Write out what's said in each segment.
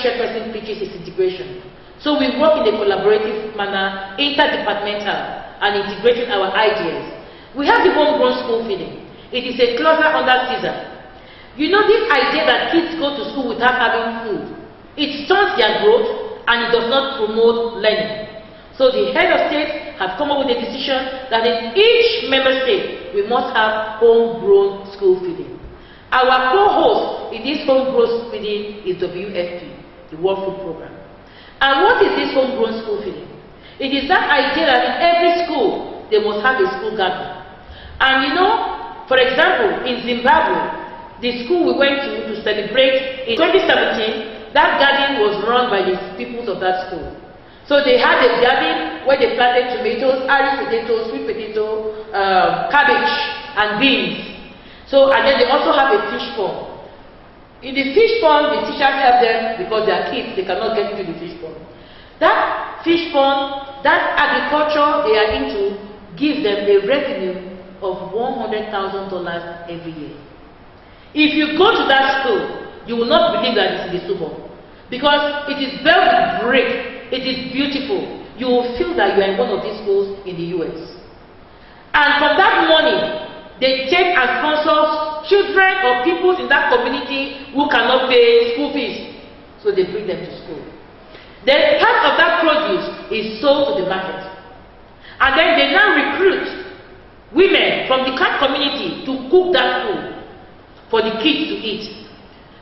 chairperson preaches is integration. So we work in a collaborative manner, interdepartmental, and integrating our ideas. We have the homegrown school feeding. It is a cluster under Caesar. You know, this idea that kids go to school without having food, it stunts their growth and it does not promote learning. So the head of state have come up with a decision that in each member state we must have homegrown school feeding. Our co-host in this homegrown feeding is WFP, the World Food Programme. And what is this homegrown school feeding? It is that idea that in every school they must have a school garden. And you know, for example, in Zimbabwe, the school we went to celebrate in 2017, that garden was run by the peoples of that school. So they had a garden where they planted tomatoes, Irish potatoes, sweet potato, cabbage, and beans. So, and then they also have a fish pond. In the fish pond, the teachers help them because they are kids, they cannot get into the fish pond. That fish pond, that agriculture they are into, gives them a revenue of $100,000 every year. If you go to that school, you will not believe that it's in the suburb. Because it is built with brick, it is beautiful. You will feel that you are in one of these schools in the US. And from that money, they take and sponsor children or people in that community who cannot pay school fees. So they bring them to school. Then part of that produce is sold to the market. And then they now recruit women from the community to cook that food for the kids to eat.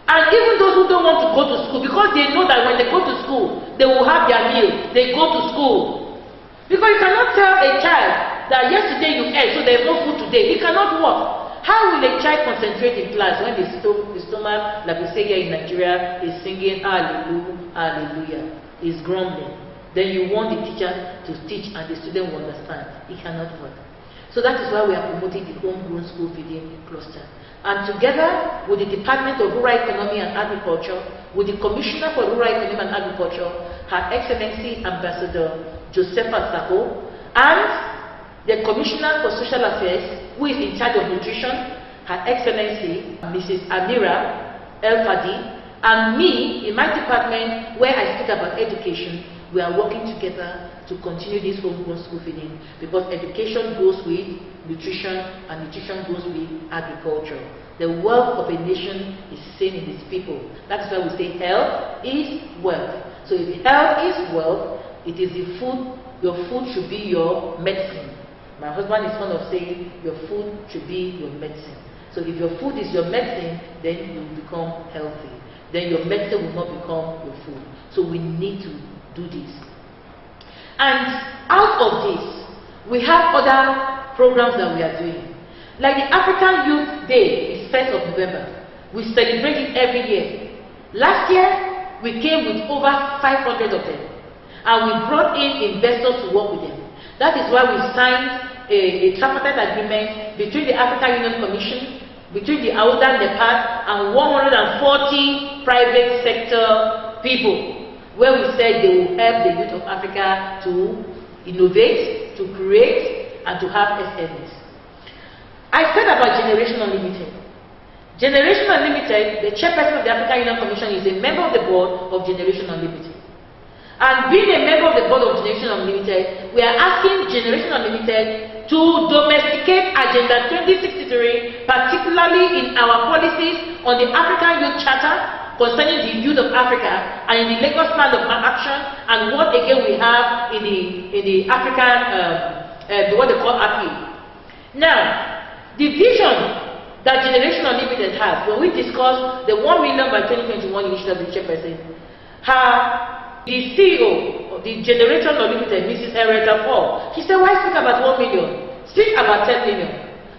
And even those who don't want to go to school, because they know that when they go to school, they will have their meal, they go to school. Because you cannot tell a child that yesterday you ate, so there is no food today. It cannot work. How will a child concentrate in class when the stomach, like we say here in Nigeria, is singing hallelujah, hallelujah, is grumbling? Then you want the teacher to teach and the student will understand. It cannot work. So that is why we are promoting the homegrown school feeding cluster. And together with the Department of Rural Economy and Agriculture, with the Commissioner for Rural Economy and Agriculture, Her Excellency Ambassador Josepha Sako, and the Commissioner for Social Affairs, who is in charge of nutrition, Her Excellency Mrs. Amira El Fadi, and me in my department where I speak about education, we are working together to continue this homegrown school feeding, because education goes with nutrition and nutrition goes with agriculture. The wealth of a nation is seen in its people. That's why we say health is wealth. So if health is wealth, it is the food. Your food should be your medicine. My husband is fond of saying your food should be your medicine. So if your food is your medicine, then you will become healthy. Then your medicine will not become your food. So we need to do this. And out of this, we have other programs that we are doing. Like the African Youth Day is 1st of November. We celebrate it every year. Last year, we came with over 500 of them. And we brought in investors to work with them. That is why we signed a tripartite agreement between the African Union Commission, between the AUC, NEPAD, and 140 private sector people, where we said they will help the youth of Africa to innovate, to create, and to have SMEs. I said about Generation Unlimited. Generation Unlimited, the chairperson of the African Union Commission, is a member of the board of Generation Unlimited. And being a member of the board of Generation Unlimited, we are asking Generation Unlimited to domesticate Agenda 2063, particularly in our policies on the African Youth Charter, concerning the youth of Africa, and in the Lagos Plan of Action, and what again we have in the African, what they call API. Now, the vision that Generation Unlimited has, when we discuss the 1 million by 2021 initiative of the chairperson, the CEO of the Generation Unlimited, Mrs. Ereta Paul, she said, why speak about 1 million? Speak about 10 million.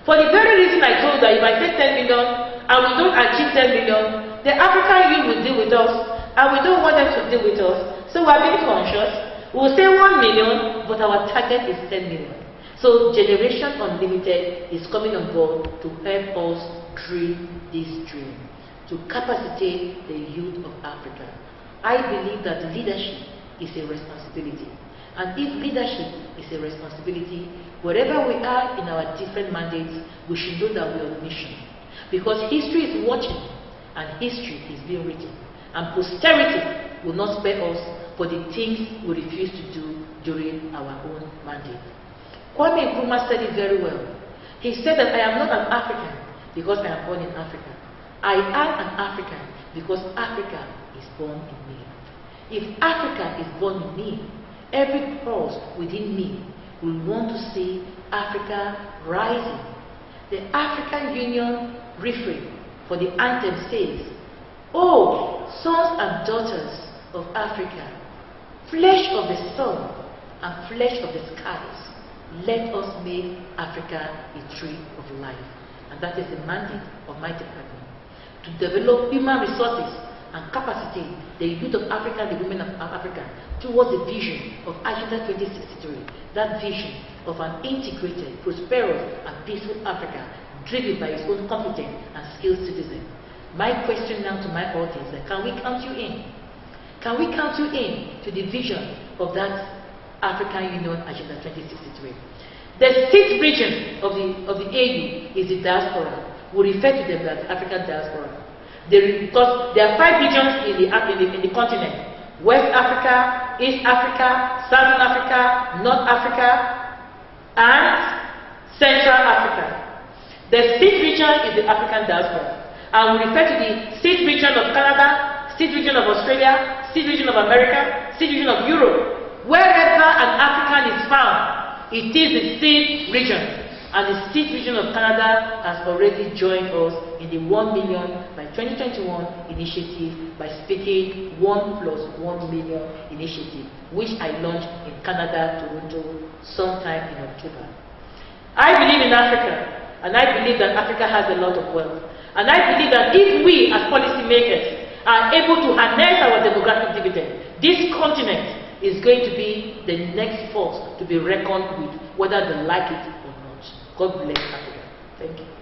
For the very reason I told her, if I say 10 million and we don't achieve 10 million, the African youth will deal with us, and we don't want them to deal with us. So we are being conscious. We will say 1 million, but our target is 10 million. So Generation Unlimited is coming on board to help us dream this dream, to capacitate the youth of Africa. I believe that leadership is a responsibility. And if leadership is a responsibility, wherever we are in our different mandates, we should know that we are on mission. Because history is watching, and history is being written. And posterity will not spare us for the things we refuse to do during our own mandate. Kwame Nkrumah said it very well. He said that I am not an African because I am born in Africa. I am an African because Africa is born in me. If Africa is born in me, every pulse within me will want to see Africa rising. The African Union refrain for the anthem says, "Oh, sons and daughters of Africa, flesh of the sun and flesh of the skies, let us make Africa a tree of life." And that is the mandate of my department, to develop human resources and capacitate the youth of Africa, the women of Africa, towards the vision of Agenda 2063, that vision of an integrated, prosperous, and peaceful Africa, driven by its own competent and skilled citizens. My question now to my audience is, can we count you in? Can we count you in to the vision of that African Union Agenda 2063? The sixth region of the AU is the diaspora. We refer to them as African diaspora. Because there are 5 regions in the continent: West Africa, East Africa, Southern Africa, North Africa, and Central Africa. The 6th region is the African diaspora. And we refer to the 6th region of Canada, 6th region of Australia, 6th region of America, 6th region of Europe. Wherever an African is found, it is the 6th region. And the 6th region of Canada has already joined us in the 1 million by 2021 initiative by speaking 1+1 million initiative, which I launched in Canada, Toronto, sometime in October. I believe in Africa, and I believe that Africa has a lot of wealth. And I believe that if we as policymakers are able to harness our demographic dividend, this continent is going to be the next force to be reckoned with, whether they like it or not. God bless Africa. Thank you.